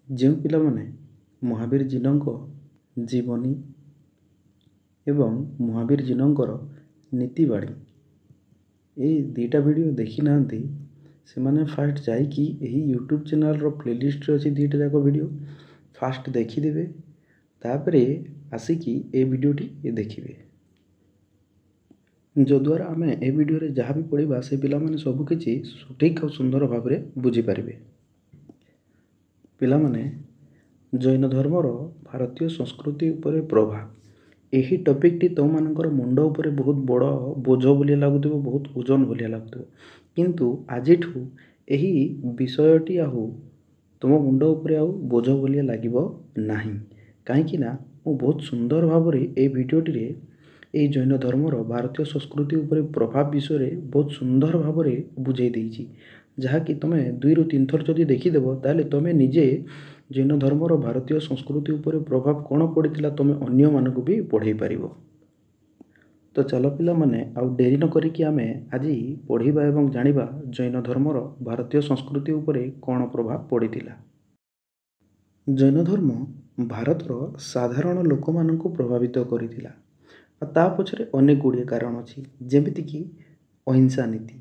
ଯେଉଁ ପିଲାମାନେ ମହାବୀର ଜିନଙ୍କ ଜୀବନୀ ଏବଂ ମହାବୀର ଜିନଙ୍କର ନୀତିବାଣୀ ଏହି ଦୁଇଟା ଭିଡ଼ିଓ ଦେଖି ନାହାନ୍ତି ସେମାନେ ଫାଷ୍ଟ ଯାଇକି ଏହି ୟୁଟ୍ୟୁବ୍ ଚ୍ୟାନେଲର ପ୍ଲେଲିଷ୍ଟରେ ଅଛି ଦୁଇଟା ଯାକ ଭିଡ଼ିଓ ଫାଷ୍ଟ ଦେଖିଦେବେ, ତାପରେ ଆସିକି ଏ ଭିଡ଼ିଓଟି ଦେଖିବେ। ଯଦ୍ୱାରା ଆମେ ଏ ଭିଡ଼ିଓରେ ଯାହା ବି ପଢ଼ିବା ସେ ପିଲାମାନେ ସବୁକିଛି ସଠିକ୍ ଆଉ ସୁନ୍ଦର ଭାବରେ ବୁଝିପାରିବେ। ପିଲାମାନେ, ଜୈନ ଧର୍ମର ଭାରତୀୟ ସଂସ୍କୃତି ଉପରେ ପ୍ରଭାବ, ଏହି ଟପିକ୍ଟି ତୁମମାନଙ୍କର ମୁଣ୍ଡ ଉପରେ ବହୁତ ବଡ଼ ବୋଝ ଭଳିଆ ଲାଗୁଥିବ, ବହୁତ ଓଜନ ଭଳିଆ ଲାଗୁଥିବ, କିନ୍ତୁ ଆଜିଠୁ ଏହି ବିଷୟଟି ଆଉ ତୁମ ମୁଣ୍ଡ ଉପରେ ଆଉ ବୋଝ ଭଳିଆ ଲାଗିବ ନାହିଁ। କାହିଁକି ନା ମୁଁ ବହୁତ ସୁନ୍ଦର ଭାବରେ ଏହି ଭିଡ଼ିଓଟିରେ ଏହି ଜୈନ ଧର୍ମର ଭାରତୀୟ ସଂସ୍କୃତି ଉପରେ ପ୍ରଭାବ ବିଷୟରେ ବହୁତ ସୁନ୍ଦର ଭାବରେ ବୁଝାଇ ଦେଇଛି, ଯାହାକି ତୁମେ 2ରୁ 3 ଥର ଯଦି ଦେଖିଦେବ ତାହେଲେ ତୁମେ ନିଜେ ଜୈନ ଧର୍ମର ଭାରତୀୟ ସଂସ୍କୃତି ଉପରେ ପ୍ରଭାବ କ'ଣ ପଡ଼ିଥିଲା ତୁମେ ଅନ୍ୟମାନଙ୍କୁ ବି ପଢ଼ାଇ ପାରିବ। ତ ଚାଲ ପିଲାମାନେ ଆଉ ଡେରି ନ କରିକି ଆମେ ଆଜି ପଢ଼ିବା ଏବଂ ଜାଣିବା ଜୈନ ଧର୍ମର ଭାରତୀୟ ସଂସ୍କୃତି ଉପରେ କ'ଣ ପ୍ରଭାବ ପଡ଼ିଥିଲା। ଜୈନ ଧର୍ମ ଭାରତର ସାଧାରଣ ଲୋକମାନଙ୍କୁ ପ୍ରଭାବିତ କରିଥିଲା। ଆଉ ତା ପଛରେ ଅନେକ ଗୁଡ଼ିଏ କାରଣ ଅଛି, ଯେମିତିକି ଅହିଂସା ନୀତି।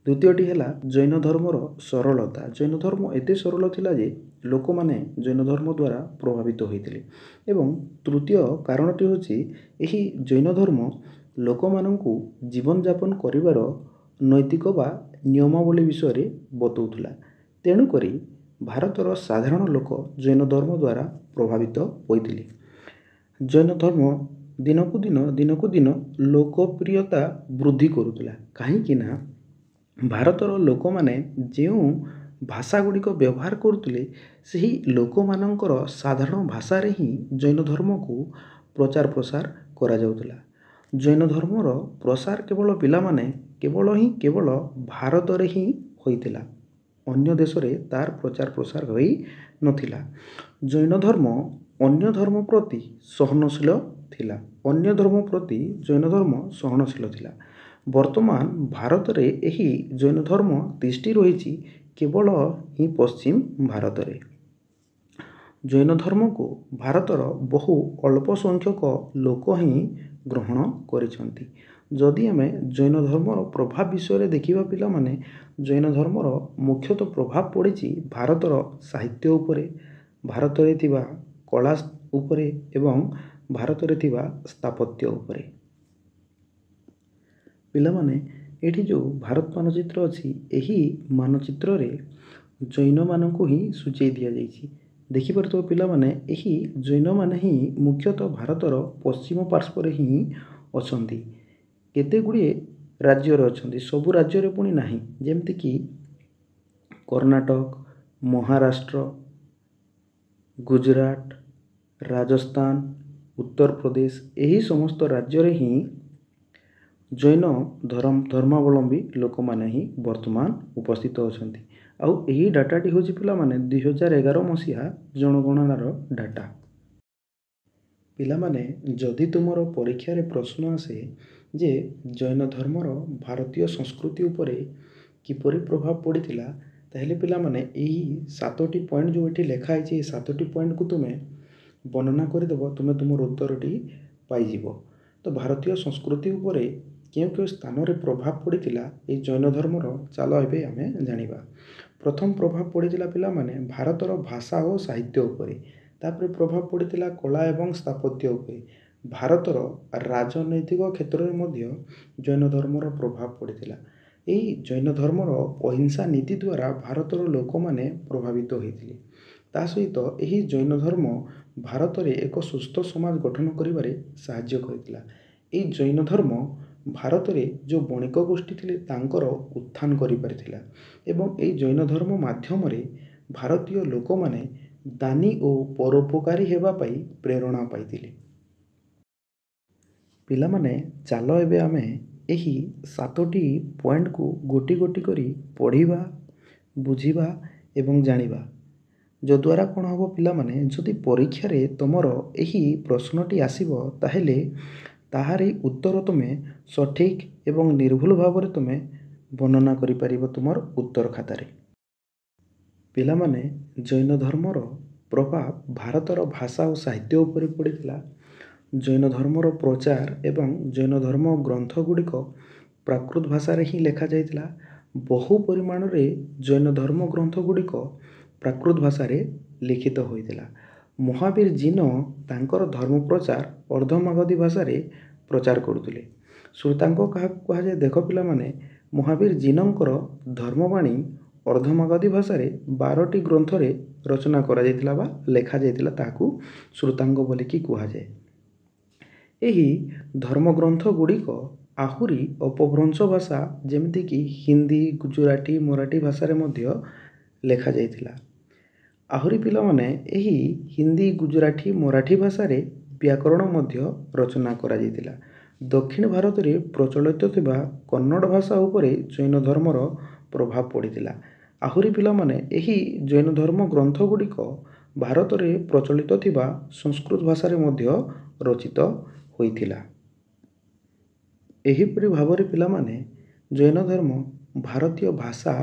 ଦ୍ୱିତୀୟଟି ହେଲା ଜୈନ ଧର୍ମର ସରଳତା। ଜୈନ ଧର୍ମ ଏତେ ସରଳ ଥିଲା ଯେ ଲୋକମାନେ ଜୈନ ଧର୍ମ ଦ୍ୱାରା ପ୍ରଭାବିତ ହୋଇଥିଲେ। ଏବଂ ତୃତୀୟ କାରଣଟି ହେଉଛି ଏହି ଜୈନ ଧର୍ମ ଲୋକମାନଙ୍କୁ ଜୀବନଯାପନ କରିବାର ନୈତିକ ବା ନିୟମାବଳୀ ବିଷୟରେ ବତାଉଥିଲା। ତେଣୁକରି ଭାରତର ସାଧାରଣ ଲୋକ ଜୈନ ଧର୍ମ ଦ୍ୱାରା ପ୍ରଭାବିତ ହୋଇଥିଲେ। ଜୈନ ଧର୍ମ ଦିନକୁ ଦିନ ଲୋକପ୍ରିୟତା ବୃଦ୍ଧି କରୁଥିଲା। କାହିଁକି ନା ଭାରତର ଲୋକମାନେ ଯେଉଁ ଭାଷା ଗୁଡ଼ିକ ବ୍ୟବହାର କରୁଥିଲେ ସେହି ଲୋକମାନଙ୍କର ସାଧାରଣ ଭାଷାରେ ହିଁ ଜୈନ ଧର୍ମକୁ ପ୍ରଚାର ପ୍ରସାର କରାଯାଉଥିଲା। ଜୈନ ଧର୍ମର ପ୍ରସାର କେବଳ ପିଲାମାନେ କେବଳ ଭାରତରେ ହିଁ ହୋଇଥିଲା, ଅନ୍ୟ ଦେଶରେ ତାର ପ୍ରଚାର ପ୍ରସାର ହୋଇ ନଥିଲା। ଜୈନ ଧର୍ମ ଅନ୍ୟ ଧର୍ମ ପ୍ରତି ସହନଶୀଳ ଥିଲା। ଜୈନ ଧର୍ମ ସହନଶୀଳ ଥିଲା। ବର୍ତ୍ତମାନ ଭାରତରେ ଏହି ଜୈନ ଧର୍ମ ତିଷ୍ଠି ରହିଛି କେବଳ ହିଁ ପଶ୍ଚିମ ଭାରତରେ। ଜୈନ ଧର୍ମକୁ ଭାରତର ବହୁ ଅଳ୍ପ ସଂଖ୍ୟକ ଲୋକ ହିଁ ଗ୍ରହଣ କରିଛନ୍ତି। ଯଦି ଆମେ ଜୈନ ଧର୍ମର ପ୍ରଭାବ ବିଷୟରେ ଦେଖିବା ପିଲାମାନେ, ଜୈନ ଧର୍ମର ମୁଖ୍ୟତଃ ପ୍ରଭାବ ପଡ଼ିଛି ଭାରତର ସାହିତ୍ୟ ଉପରେ, ଭାରତରେ ଥିବା କଳା ଉପରେ ଏବଂ ଭାରତରେ ଥିବା ସ୍ଥାପତ୍ୟ ଉପରେ। ପିଲାମାନେ, ଏଠି ଯେଉଁ ଭାରତ ମାନଚିତ୍ର ଅଛି ଏହି ମାନଚିତ୍ରରେ ଜୈନମାନଙ୍କୁ ହିଁ ସୂଚାଇ ଦିଆଯାଇଛି। ଦେଖିପାରୁଥିବ ପିଲାମାନେ, ଏହି ଜୈନମାନେ ହିଁ ମୁଖ୍ୟତଃ ଭାରତର ପଶ୍ଚିମ ପାର୍ଶ୍ୱରେ ହିଁ ଅଛନ୍ତି। କେତେ ଗୁଡ଼ିଏ ରାଜ୍ୟରେ ଅଛନ୍ତି, ସବୁ ରାଜ୍ୟରେ ପୁଣି ନାହିଁ। ଯେମିତିକି କର୍ଣ୍ଣାଟକ, ମହାରାଷ୍ଟ୍ର, ଗୁଜୁରାଟ, ରାଜସ୍ଥାନ, ଉତ୍ତରପ୍ରଦେଶ ଏହି ସମସ୍ତ ରାଜ୍ୟରେ ହିଁ ଜୈନ ଧର୍ମାବଲମ୍ବୀ ଲୋକମାନେ ହିଁ ବର୍ତ୍ତମାନ ଉପସ୍ଥିତ ଅଛନ୍ତି। ଆଉ ଏହି ଡାଟାଟି ହେଉଛି ପିଲାମାନେ 2011 ମସିହା ଜନଗଣନାର ଡାଟା। ପିଲାମାନେ, ଯଦି ତୁମର ପରୀକ୍ଷାରେ ପ୍ରଶ୍ନ ଆସେ ଯେ ଜୈନ ଧର୍ମର ଭାରତୀୟ ସଂସ୍କୃତି ଉପରେ କିପରି ପ୍ରଭାବ ପଡ଼ିଥିଲା, ତାହେଲେ ପିଲାମାନେ ଏହି 7ଟି ପଏଣ୍ଟ ଯେଉଁ ଏଠି ଲେଖା ହେଇଛି ଏହି 7ଟି ପଏଣ୍ଟକୁ ତୁମେ ବର୍ଣ୍ଣନା କରିଦେବ, ତୁମେ ତୁମର ଉତ୍ତରଟି ପାଇଯିବ। ତ ଭାରତୀୟ ସଂସ୍କୃତି ଉପରେ କେଉଁ କେଉଁ ସ୍ଥାନରେ ପ୍ରଭାବ ପଡ଼ିଥିଲା ଏହି ଜୈନ ଧର୍ମର, ଚାଲ ଏବେ ଆମେ ଜାଣିବା। ପ୍ରଥମ ପ୍ରଭାବ ପଡ଼ିଥିଲା ପିଲାମାନେ ଭାରତର ଭାଷା ଓ ସାହିତ୍ୟ ଉପରେ। ତାପରେ ପ୍ରଭାବ ପଡ଼ିଥିଲା କଳା ଏବଂ ସ୍ଥାପତ୍ୟ ଉପରେ। ଭାରତର ରାଜନୈତିକ କ୍ଷେତ୍ରରେ ମଧ୍ୟ ଜୈନ ଧର୍ମର ପ୍ରଭାବ ପଡ଼ିଥିଲା। ଏହି ଜୈନ ଧର୍ମର ଅହିଂସା ନୀତି ଦ୍ୱାରା ଭାରତର ଲୋକମାନେ ପ୍ରଭାବିତ ହୋଇଥିଲେ। ତା ସହିତ ଏହି ଜୈନ ଧର୍ମ ଭାରତରେ ଏକ ସୁସ୍ଥ ସମାଜ ଗଠନ କରିବାରେ ସାହାଯ୍ୟ କରିଥିଲା। ଏହି ଜୈନ ଧର୍ମ ଭାରତରେ ଯେଉଁ ବଣିକ ଗୋଷ୍ଠୀ ଥିଲେ ତାଙ୍କର ଉତ୍ଥାନ କରିପାରିଥିଲା ଏବଂ ଏହି ଜୈନ ଧର୍ମ ମାଧ୍ୟମରେ ଭାରତୀୟ ଲୋକମାନେ ଦାନୀ ଓ ପରୋପକାରୀ ହେବା ପାଇଁ ପ୍ରେରଣା ପାଇଥିଲେ। ପିଲାମାନେ, ଚାଲ ଏବେ ଆମେ ଏହି 7ଟି ପଏଣ୍ଟକୁ ଗୋଟି ଗୋଟି କରି ପଢ଼ିବା, ବୁଝିବା ଏବଂ ଜାଣିବା। ଯଦ୍ୱାରା କ'ଣ ହେବ ପିଲାମାନେ, ଯଦି ପରୀକ୍ଷାରେ ତୁମର ଏହି ପ୍ରଶ୍ନଟି ଆସିବ ତାହେଲେ ତାହାରି ଉତ୍ତର ତୁମେ ସଠିକ୍ ଏବଂ ନିର୍ଭୁଲ ଭାବରେ ତୁମେ ବର୍ଣ୍ଣନା କରିପାରିବ ତୁମର ଉତ୍ତର ଖାତାରେ। ପିଲାମାନେ ଜୈନ ଧର୍ମର ପ୍ରଭାବ ଭାରତର ଭାଷା ଓ ସାହିତ୍ୟ ଉପରେ ପଡ଼ିଥିଲା। ଜୈନ ଧର୍ମର ପ୍ରଚାର ଏବଂ ଜୈନ ଧର୍ମ ଗ୍ରନ୍ଥ ଗୁଡ଼ିକ ପ୍ରାକୃତ ଭାଷାରେ ହିଁ ଲେଖାଯାଇଥିଲା। ବହୁ ପରିମାଣରେ ଜୈନ ଧର୍ମ ଗ୍ରନ୍ଥ ଗୁଡ଼ିକ ପ୍ରାକୃତ ଭାଷାରେ ଲିଖିତ ହୋଇଥିଲା। ମହାବୀର ଜିନ ତାଙ୍କର ଧର୍ମ ପ୍ରଚାର ଅର୍ଦ୍ଧମାଗଧୀ ଭାଷାରେ ପ୍ରଚାର କରୁଥିଲେ। ଶ୍ରୋତାଙ୍କ କାହାକୁ କୁହାଯାଏ? ଦେଖ ପିଲାମାନେ, ମହାବୀର ଜିନଙ୍କର ଧର୍ମବାଣୀ ଅର୍ଦ୍ଧମାଗଧୀ ଭାଷାରେ 12ଟି ଗ୍ରନ୍ଥରେ ରଚନା କରାଯାଇଥିଲା ବା ଲେଖାଯାଇଥିଲା, ତାହାକୁ ଶ୍ରୋତାଙ୍ଗ ବୋଲିକି କୁହାଯାଏ। ଏହି ଧର୍ମଗ୍ରନ୍ଥ ଗୁଡ଼ିକ ଆହୁରି ଅପଭ୍ରଂଶ ଭାଷା ଯେମିତିକି ହିନ୍ଦୀ, ଗୁଜୁରାଟୀ, ମରାଠୀ ଭାଷାରେ ମଧ୍ୟ ଲେଖାଯାଇଥିଲା। ଆହୁରି ପିଲାମାନେ ଏହି ହିନ୍ଦୀ, ଗୁଜୁରାଟୀ, ମରାଠୀ ଭାଷାରେ ବ୍ୟାକରଣ ମଧ୍ୟ ରଚନା କରାଯାଇଥିଲା। ଦକ୍ଷିଣ ଭାରତରେ ପ୍ରଚଳିତ ଥିବା କନ୍ନଡ଼ ଭାଷା ଉପରେ ଜୈନ ଧର୍ମର ପ୍ରଭାବ ପଡ଼ିଥିଲା। ଆହୁରି ପିଲାମାନେ ଏହି ଜୈନ ଧର୍ମ ଗ୍ରନ୍ଥ ଗୁଡ଼ିକ ଭାରତରେ ପ୍ରଚଳିତ ଥିବା ସଂସ୍କୃତ ଭାଷାରେ ମଧ୍ୟ ରଚିତ ହୋଇଥିଲା। ଏହିପରି ଭାବରେ ପିଲାମାନେ ଜୈନ ଧର୍ମ ଭାରତୀୟ ଭାଷା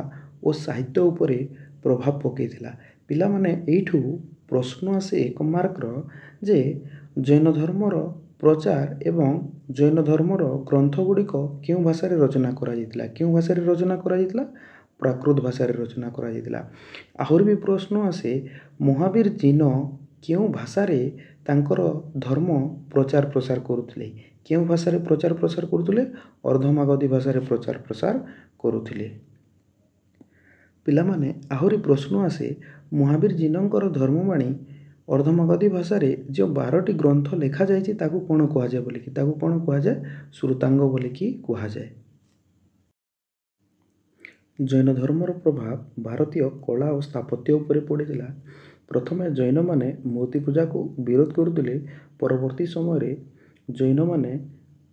ଓ ସାହିତ୍ୟ ଉପରେ ପ୍ରଭାବ ପକାଇଥିଲା। ପିଲାମାନେ ଏଇଠୁ ପ୍ରଶ୍ନ ଆସେ 1 ମାର୍କର ଯେ ଜୈନ ଧର୍ମର ପ୍ରଚାର ଏବଂ ଜୈନ ଧର୍ମର ଗ୍ରନ୍ଥ ଗୁଡ଼ିକ କେଉଁ ଭାଷାରେ ରଚନା କରାଯାଇଥିଲା? କେଉଁ ଭାଷାରେ ରଚନା କରାଯାଇଥିଲା? ପ୍ରାକୃତ ଭାଷାରେ ରଚନା କରାଯାଇଥିଲା। ଆହୁରି ବି ପ୍ରଶ୍ନ ଆସେ ମହାବୀର ଜିନ କେଉଁ ଭାଷାରେ ତାଙ୍କର ଧର୍ମ ପ୍ରଚାର ପ୍ରସାର କରୁଥିଲେ? କେଉଁ ଭାଷାରେ ପ୍ରଚାର ପ୍ରସାର କରୁଥିଲେ? ଅର୍ଦ୍ଧମାଗଧୀ ଭାଷାରେ ପ୍ରଚାର ପ୍ରସାର କରୁଥିଲେ। ପିଲାମାନେ ଆହୁରି ପ୍ରଶ୍ନ ଆସେ ମହାବୀର ଜିନଙ୍କର ଧର୍ମବାଣୀ ଅର୍ଦ୍ଧମାଗଧୀ ଭାଷାରେ ଯେଉଁ 12ଟି ଗ୍ରନ୍ଥ ଲେଖାଯାଇଛି ତାକୁ କ'ଣ କୁହାଯାଏ ବୋଲିକି? ତାକୁ କ'ଣ କୁହାଯାଏ? ଶ୍ରୁତାଙ୍ଗ ବୋଲିକି କୁହାଯାଏ। ଜୈନ ଧର୍ମର ପ୍ରଭାବ ଭାରତୀୟ କଳା ଓ ସ୍ଥାପତ୍ୟ ଉପରେ ପଡ଼ିଥିଲା। ପ୍ରଥମେ ଜୈନମାନେ ମୂର୍ତ୍ତି ପୂଜାକୁ ବିରୋଧ କରୁଥିଲେ। ପରବର୍ତ୍ତୀ ସମୟରେ ଜୈନମାନେ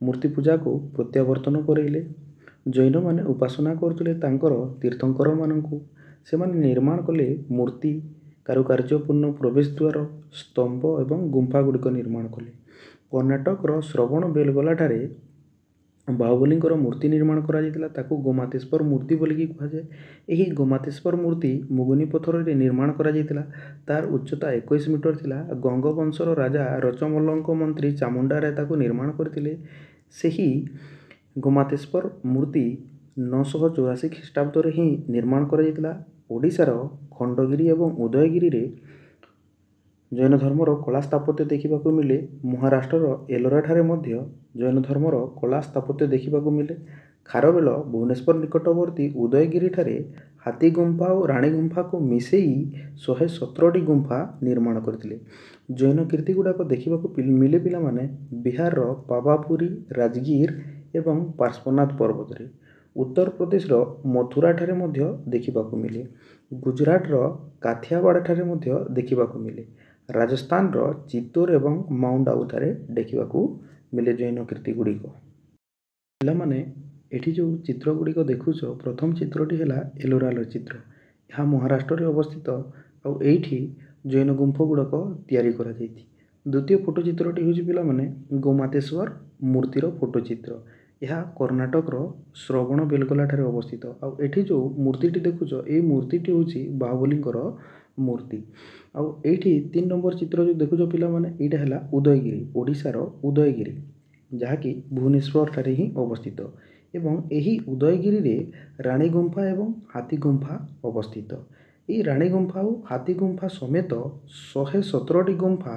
ମୂର୍ତ୍ତି ପୂଜାକୁ ପ୍ରତ୍ୟାବର୍ତ୍ତନ କରାଇଲେ। ଜୈନମାନେ ଉପାସନା କରୁଥିଲେ ତାଙ୍କର ତୀର୍ଥଙ୍କରମାନଙ୍କୁ। ସେମାନେ ନିର୍ମାଣ କଲେ ମୂର୍ତ୍ତି, କାରୁକାର୍ଯ୍ୟପୂର୍ଣ୍ଣ ପ୍ରବେଶ ଦ୍ୱାର, ସ୍ତମ୍ଭ ଏବଂ ଗୁମ୍ଫା ଗୁଡ଼ିକ ନିର୍ମାଣ କଲେ। କର୍ଣ୍ଣାଟକର ଶ୍ରବଣବେଲଗୋଲାଠାରେ ବାହୁବଳୀଙ୍କର ମୂର୍ତ୍ତି ନିର୍ମାଣ କରାଯାଇଥିଲା। ତାକୁ ଗୋମାତେଶ୍ୱର ମୂର୍ତ୍ତି ବୋଲିକି କୁହାଯାଏ। ଏହି ଗୋମାତେଶ୍ୱର ମୂର୍ତ୍ତି ମୁଗୁନି ପଥରରେ ନିର୍ମାଣ କରାଯାଇଥିଲା। ତାର ଉଚ୍ଚତା 21 ମିଟର ଥିଲା। ଗଙ୍ଗ ବଂଶର ରାଜା ରଚମଲଙ୍କ ମନ୍ତ୍ରୀ ଚାମୁଣ୍ଡା ରାୟ ତାକୁ ନିର୍ମାଣ କରିଥିଲେ। ସେହି ଗୋମାତେଶ୍ୱର ମୂର୍ତ୍ତି 984 ଖ୍ରୀଷ୍ଟାବ୍ଦରେ ହିଁ ନିର୍ମାଣ କରାଯାଇଥିଲା। ଓଡ଼ିଶାର ଖଣ୍ଡଗିରି ଏବଂ ଉଦୟଗିରିରେ ଜୈନ ଧର୍ମର କଳା ସ୍ଥାପତ୍ୟ ଦେଖିବାକୁ ମିଳେ। ମହାରାଷ୍ଟ୍ରର ଏଲୋରାଠାରେ ମଧ୍ୟ ଜୈନ ଧର୍ମର କଳା ସ୍ଥାପତ୍ୟ ଦେଖିବାକୁ ମିଳେ। ଖାରବେଳ ଭୁବନେଶ୍ୱର ନିକଟବର୍ତ୍ତୀ ଉଦୟଗିରିଠାରେ ହାତୀ ଗୁମ୍ଫା ଓ ରାଣୀ ଗୁମ୍ଫାକୁ ମିଶେଇ 117ଟି ଗୁମ୍ଫା ନିର୍ମାଣ କରିଥିଲେ। ଜୈନ କୀର୍ତ୍ତି ଗୁଡ଼ାକ ଦେଖିବାକୁ ମିଳେ ପିଲାମାନେ ବିହାରର ପାବାପୁରୀ, ରାଜଗିର ଏବଂ ପାର୍ଶ୍ୱନାଥ ପର୍ବତରେ। ଉତ୍ତରପ୍ରଦେଶର ମଥୁରାଠାରେ ମଧ୍ୟ ଦେଖିବାକୁ ମିଳେ। ଗୁଜରାଟର କାଥିଆୱାଡ଼ଠାରେ ମଧ୍ୟ ଦେଖିବାକୁ ମିଳେ। ରାଜସ୍ଥାନର ଚିତ୍ତୋର ଏବଂ ମାଉଣ୍ଟ ଆବୁଠାରେ ଦେଖିବାକୁ ମିଳେ ଜୈନ କୀର୍ତ୍ତି ଗୁଡ଼ିକ। ପିଲାମାନେ ଏଠି ଯେଉଁ ଚିତ୍ର ଗୁଡ଼ିକ ଦେଖୁଛ, ପ୍ରଥମ ଚିତ୍ରଟି ହେଲା ଏଲୋରାର ଚିତ୍ର। ଏହା ମହାରାଷ୍ଟ୍ରରେ ଅବସ୍ଥିତ ଆଉ ଏଇଠି ଜୈନ ଗୁମ୍ଫ ଗୁଡ଼ାକ ତିଆରି କରାଯାଇଛି। ଦ୍ୱିତୀୟ ଫଟୋ ଚିତ୍ରଟି ହେଉଛି ପିଲାମାନେ ଗୋମାତେଶ୍ୱର ମୂର୍ତ୍ତିର ଫଟୋ ଚିତ୍ର। ଏହା କର୍ଣ୍ଣାଟକର ଶ୍ରବଣବେଲଗୋଲାଠାରେ ଅବସ୍ଥିତ। ଆଉ ଏଠି ଯେଉଁ ମୂର୍ତ୍ତିଟି ଦେଖୁଛ, ଏଇ ମୂର୍ତ୍ତିଟି ହେଉଛି ବାହୁବଳୀଙ୍କର ମୂର୍ତ୍ତି। ଆଉ ଏଇଠି 3 ନମ୍ବର ଚିତ୍ର ଯେଉଁ ଦେଖୁଛ ପିଲାମାନେ, ଏଇଟା ହେଲା ଉଦୟଗିରି, ଓଡ଼ିଶାର ଉଦୟଗିରି, ଯାହାକି ଭୁବନେଶ୍ୱରଠାରେ ହିଁ ଅବସ୍ଥିତ। ଏବଂ ଏହି ଉଦୟଗିରିରେ ରାଣୀ ଗୁମ୍ଫା ଏବଂ ହାତୀ ଗୁମ୍ଫା ଅବସ୍ଥିତ। ଏହି ରାଣୀ ଗୁମ୍ଫା ଓ ହାତୀ ଗୁମ୍ଫା ସମେତ 117ଟି ଗୁମ୍ଫା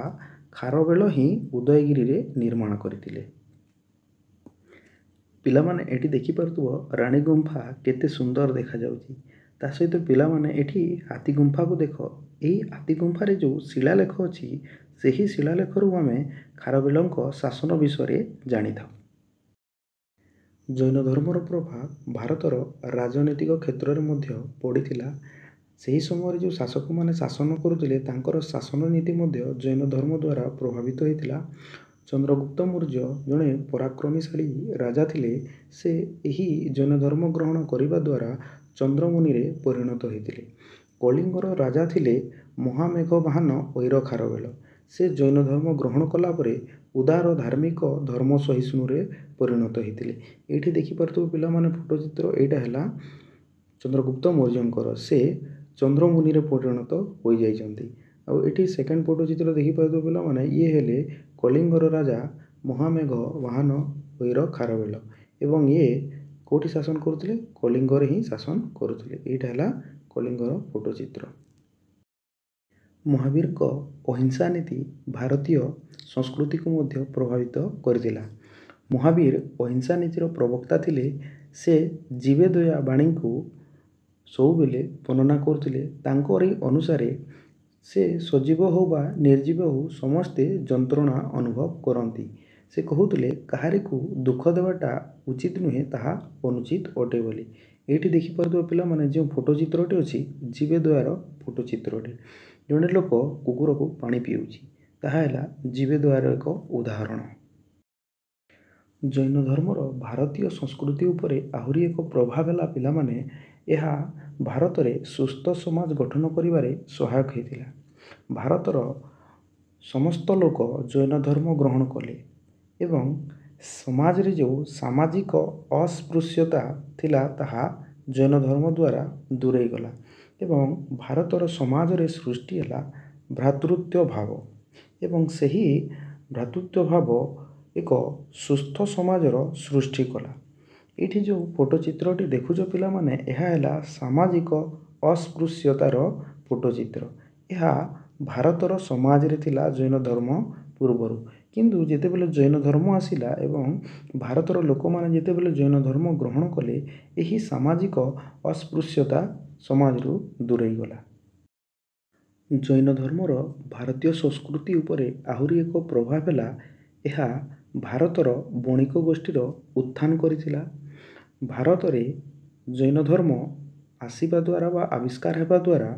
ଖାରବେଳ ହିଁ ଉଦୟଗିରିରେ ନିର୍ମାଣ କରିଥିଲେ। ପିଲାମାନେ ଏଠି ଦେଖିପାରୁଥିବ ରାଣୀ ଗୁମ୍ଫା କେତେ ସୁନ୍ଦର ଦେଖାଯାଉଛି। ତା ସହିତ ପିଲାମାନେ ଏଠି ହାତୀ ଗୁମ୍ଫାକୁ ଦେଖ। ଏହି ହାତୀ ଗୁମ୍ଫାରେ ଯେଉଁ ଶିଳାଲେଖ ଅଛି, ସେହି ଶିଳାଲେଖରୁ ଆମେ ଖାରବେଳଙ୍କ ଶାସନ ବିଷୟରେ ଜାଣିଥାଉ। ଜୈନ ଧର୍ମର ପ୍ରଭାବ ଭାରତର ରାଜନୈତିକ କ୍ଷେତ୍ରରେ ମଧ୍ୟ ପଡ଼ିଥିଲା। ସେହି ସମୟରେ ଯେଉଁ ଶାସକମାନେ ଶାସନ କରୁଥିଲେ ତାଙ୍କର ଶାସନ ନୀତି ମଧ୍ୟ ଜୈନ ଧର୍ମ ଦ୍ୱାରା ପ୍ରଭାବିତ ହୋଇଥିଲା। ଚନ୍ଦ୍ରଗୁପ୍ତ ମୌର୍ଯ୍ୟ ଜଣେ ପରାକ୍ରମଶାଳୀ ରାଜା ଥିଲେ। ସେ ଏହି ଜୈନ ଧର୍ମ ଗ୍ରହଣ କରିବା ଦ୍ୱାରା ଚନ୍ଦ୍ରମୁନିରେ ପରିଣତ ହୋଇଥିଲେ। କଳିଙ୍ଗର ରାଜା ଥିଲେ ମହାମେଘବାହାନ ଐର ଖାରବେଳ। ସେ ଜୈନ ଧର୍ମ ଗ୍ରହଣ କଲା ପରେ ଉଦାର ଧାର୍ମିକ ଧର୍ମ ସହିଷ୍ଣୁରେ ପରିଣତ ହୋଇଥିଲେ। ଏଇଠି ଦେଖିପାରୁଥିବ ପିଲାମାନେ ଫଟୋ ଚିତ୍ର, ଏଇଟା ହେଲା ଚନ୍ଦ୍ରଗୁପ୍ତ ମୌର୍ଯ୍ୟଙ୍କର। ସେ ଚନ୍ଦ୍ରମୁନିରେ ପରିଣତ ହୋଇଯାଇଛନ୍ତି। ଆଉ ଏଠି ସେକେଣ୍ଡ ଫଟୋଚିତ୍ର ଦେଖିପାରୁଥିବ ପିଲାମାନେ, ଇଏ ହେଲେ କଳିଙ୍ଗର ରାଜା ମହାମେଘ ବାହନ ଭୈର ଖାରବେଳ ଏବଂ ଇଏ କେଉଁଠି ଶାସନ କରୁଥିଲେ? କଳିଙ୍ଗରେ ହିଁ ଶାସନ କରୁଥିଲେ। ଏଇଟା ହେଲା କଳିଙ୍ଗର ଫଟୋଚିତ୍ର। ମହାବୀରଙ୍କ ଅହିଂସା ନୀତି ଭାରତୀୟ ସଂସ୍କୃତିକୁ ମଧ୍ୟ ପ୍ରଭାବିତ କରିଥିଲା। ମହାବୀର ଅହିଂସା ନୀତିର ପ୍ରବକ୍ତା ଥିଲେ। ସେ ଜୀବେଦୟା ବାଣୀକୁ ସବୁବେଳେ ବର୍ଣ୍ଣନା କରୁଥିଲେ। ତାଙ୍କରି ଅନୁସାରେ ସେ ସଜୀବ ହେଉ ବା ନିର୍ଜୀବ ହେଉ ସମସ୍ତେ ଯନ୍ତ୍ରଣା ଅନୁଭବ କରନ୍ତି। ସେ କହୁଥିଲେ କାହାରିକୁ ଦୁଃଖ ଦେବାଟା ଉଚିତ ନୁହେଁ, ତାହା ଅନୁଚିତ ଅଟେ ବୋଲି। ଏଇଠି ଦେଖିପାରୁଥିବା ପିଲାମାନେ ଯେଉଁ ଫଟୋଚିତ୍ରଟି ଅଛି ଜୀବେଦୟାର ଫଟୋଚିତ୍ରଟି। ଜଣେ ଲୋକ କୁକୁରକୁ ପାଣି ପିଉଛି, ତାହା ହେଲା ଜୀବେଦୟାର ଏକ ଉଦାହରଣ। ଜୈନ ଧର୍ମର ଭାରତୀୟ ସଂସ୍କୃତି ଉପରେ ଆହୁରି ଏକ ପ୍ରଭାବ ହେଲା ପିଲାମାନେ, ଏହା ଭାରତରେ ସୁସ୍ଥ ସମାଜ ଗଠନ କରିବାରେ ସହାୟକ ହୋଇଥିଲା। ଭାରତର ସମସ୍ତ ଲୋକ ଜୈନ ଧର୍ମ ଗ୍ରହଣ କଲେ ଏବଂ ସମାଜରେ ଯେଉଁ ସାମାଜିକ ଅସ୍ପୃଶ୍ୟତା ଥିଲା ତାହା ଜୈନ ଧର୍ମ ଦ୍ୱାରା ଦୂରେଇ ଗଲା ଏବଂ ଭାରତର ସମାଜରେ ସୃଷ୍ଟି ହେଲା ଭ୍ରାତୃତ୍ୱ ଭାବ ଏବଂ ସେହି ଭ୍ରାତୃତ୍ୱ ଭାବ ଏକ ସୁସ୍ଥ ସମାଜର ସୃଷ୍ଟି କଲା। ଏଇଠି ଯେଉଁ ଫଟୋଚିତ୍ରଟି ଦେଖୁଛ ପିଲାମାନେ, ଏହା ହେଲା ସାମାଜିକ ଅସ୍ପୃଶ୍ୟତାର ଫଟୋଚିତ୍ର। ଏହା ଭାରତର ସମାଜରେ ଥିଲା ଜୈନ ଧର୍ମ ପୂର୍ବରୁ, କିନ୍ତୁ ଯେତେବେଳେ ଜୈନ ଧର୍ମ ଆସିଲା ଏବଂ ଭାରତର ଲୋକମାନେ ଯେତେବେଳେ ଜୈନ ଧର୍ମ ଗ୍ରହଣ କଲେ, ଏହି ସାମାଜିକ ଅସ୍ପୃଶ୍ୟତା ସମାଜରୁ ଦୂରେଇ ଗଲା। ଜୈନ ଧର୍ମର ଭାରତୀୟ ସଂସ୍କୃତି ଉପରେ ଆହୁରି ଏକ ପ୍ରଭାବ ହେଲା, ଏହା ଭାରତର ବଣିକ ଗୋଷ୍ଠୀର ଉତ୍ଥାନ କରିଥିଲା। ଭାରତରେ ଜୈନ ଧର୍ମ ଆସିବା ଦ୍ୱାରା ବା ଆବିଷ୍କାର ହେବା ଦ୍ୱାରା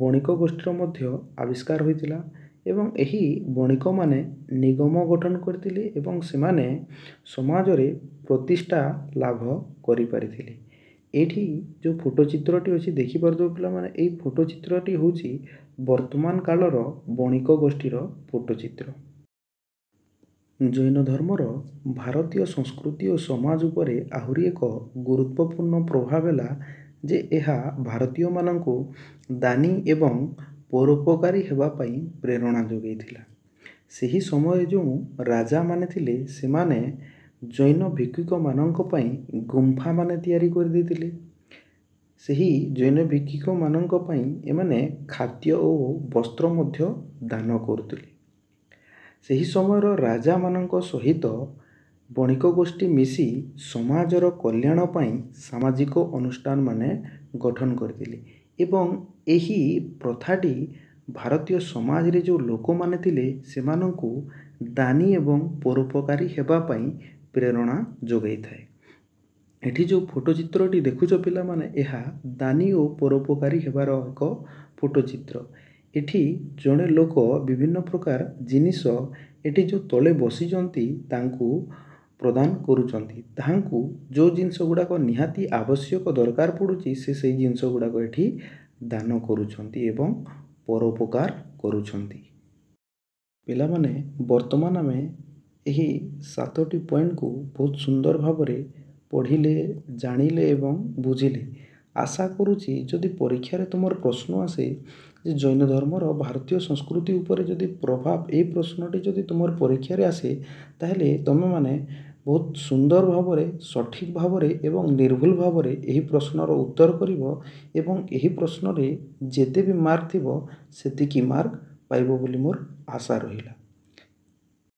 ବଣିକ ଗୋଷ୍ଠୀର ମଧ୍ୟ ଆବିଷ୍କାର ହୋଇଥିଲା ଏବଂ ଏହି ବଣିକମାନେ ନିଗମ ଗଠନ କରିଥିଲେ ଏବଂ ସେମାନେ ସମାଜରେ ପ୍ରତିଷ୍ଠା ଲାଭ କରିପାରିଥିଲେ। ଏଇଠି ଯେଉଁ ଫଟୋଚିତ୍ରଟି ଅଛି ଦେଖିପାରୁଥିବ ପିଲାମାନେ, ଏହି ଫଟୋଚିତ୍ରଟି ହେଉଛି ବର୍ତ୍ତମାନ କାଳର ବଣିକ ଗୋଷ୍ଠୀର ଫଟୋଚିତ୍ର। ଜୈନ ଧର୍ମର ଭାରତୀୟ ସଂସ୍କୃତି ଓ ସମାଜ ଉପରେ ଆହୁରି ଏକ ଗୁରୁତ୍ୱପୂର୍ଣ୍ଣ ପ୍ରଭାବ ହେଲା ଯେ ଏହା ଭାରତୀୟମାନଙ୍କୁ ଦାନୀ ଏବଂ ପରୋପକାରୀ ହେବା ପାଇଁ ପ୍ରେରଣା ଯୋଗାଇଥିଲା। ସେହି ସମୟରେ ଯେଉଁ ରାଜାମାନେ ଥିଲେ ସେମାନେ ଜୈନ ଭିକ୍ଷୁକମାନଙ୍କ ପାଇଁ ଗୁମ୍ଫାମାନେ ତିଆରି କରିଦେଇଥିଲେ। ସେହି ଜୈନ ଭିକ୍ଷୁକମାନଙ୍କ ପାଇଁ ଏମାନେ ଖାଦ୍ୟ ଓ ବସ୍ତ୍ର ମଧ୍ୟ ଦାନ କରୁଥିଲେ। ସେହି ସମୟର ରାଜାମାନଙ୍କ ସହିତ ବଣିକ ଗୋଷ୍ଠୀ ମିଶି ସମାଜର କଲ୍ୟାଣ ପାଇଁ ସାମାଜିକ ଅନୁଷ୍ଠାନମାନେ ଗଠନ କରିଥିଲେ ଏବଂ ଏହି ପ୍ରଥାଟି ଭାରତୀୟ ସମାଜରେ ଯେଉଁ ଲୋକମାନେ ଥିଲେ ସେମାନଙ୍କୁ ଦାନୀ ଏବଂ ପରୋପକାରୀ ହେବା ପାଇଁ ପ୍ରେରଣା ଯୋଗାଇଥାଏ। ଏଠି ଯେଉଁ ଫଟୋଚିତ୍ରଟି ଦେଖୁଛ ପିଲାମାନେ, ଏହା ଦାନୀ ଓ ପରୋପକାରୀ ହେବାର ଏକ ଫଟୋଚିତ୍ର। ଏଠି ଜଣେ ଲୋକ ବିଭିନ୍ନ ପ୍ରକାର ଜିନିଷ ଏଠି ଯେଉଁ ତଳେ ବସିଛନ୍ତି ତାଙ୍କୁ ପ୍ରଦାନ କରୁଛନ୍ତି। ତାହାଙ୍କୁ ଯେଉଁ ଜିନିଷ ଗୁଡ଼ାକ ନିହାତି ଆବଶ୍ୟକ ଦରକାର ପଡ଼ୁଛି ସେ ସେହି ଜିନିଷ ଗୁଡ଼ାକ ଏଠି ଦାନ କରୁଛନ୍ତି ଏବଂ ପରୋପକାର କରୁଛନ୍ତି। ପିଲାମାନେ ବର୍ତ୍ତମାନ ଆମେ ଏହି 7ଟି ପଏଣ୍ଟକୁ ବହୁତ ସୁନ୍ଦର ଭାବରେ ପଢ଼ିଲେ, ଜାଣିଲେ ଏବଂ ବୁଝିଲେ। ଆଶା କରୁଛି ଯଦି ପରୀକ୍ଷାରେ ତୁମର ପ୍ରଶ୍ନ ଆସେ ଯେ ଜୈନ ଧର୍ମର ଭାରତୀୟ ସଂସ୍କୃତି ଉପରେ ଯଦି ପ୍ରଭାବ, ଏହି ପ୍ରଶ୍ନଟି ଯଦି ତୁମର ପରୀକ୍ଷାରେ ଆସେ ତାହେଲେ ତୁମେମାନେ ବହୁତ ସୁନ୍ଦର ଭାବରେ, ସଠିକ୍ ଭାବରେ ଏବଂ ନିର୍ଭୁଲ ଭାବରେ ଏହି ପ୍ରଶ୍ନର ଉତ୍ତର କରିବ ଏବଂ ଏହି ପ୍ରଶ୍ନରେ ଯେତେ ବି ମାର୍କ ଥିବ ସେତିକି ମାର୍କ ପାଇବ ବୋଲି ମୋର ଆଶା ରହିଲା।